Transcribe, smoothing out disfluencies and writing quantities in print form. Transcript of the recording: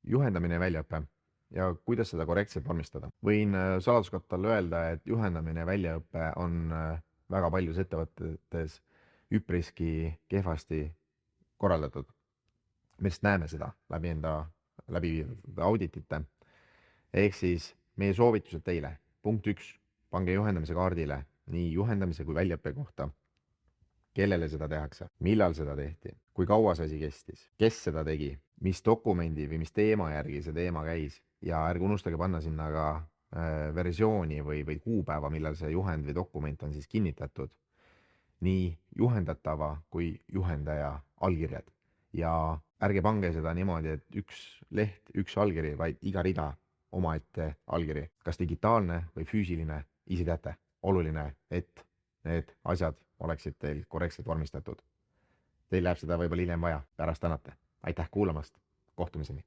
juhendamine ja väljaõpe ja kuidas seda korrektselt vormistada. Võin saladuskattele öelda, et juhendamine ja väljaõpe on väga paljus ettevõtetes üpriski kehvasti korraldatud. Me just näeme seda läbi enda läbiviidud auditite. Ehk siis meie soovitused teile. Punkt 1. Pange juhendamise kaardile nii juhendamise kui väljaõppe kohta. Kellele seda tehakse, millal seda tehti, kui kaua see asi kestis, kes seda tegi, mis dokumendi või mis teema järgi see teema käis ja ärge unustage panna sinna ka versiooni või kuupäeva, millal see juhend või dokument on siis kinnitatud. Nii juhendatava kui juhendaja allkirjad ja ärge pange seda niimoodi, et üks leht, üks allkiri, vaid iga rida omaette allkiri, kas digitaalne või füüsiline, ise teate. Oluline, et need asjad oleksid teil korrektselt vormistatud. Teil läheb seda võib-olla hiljem vaja, pärast tänate. Aitäh kuulamast, kohtumiseni!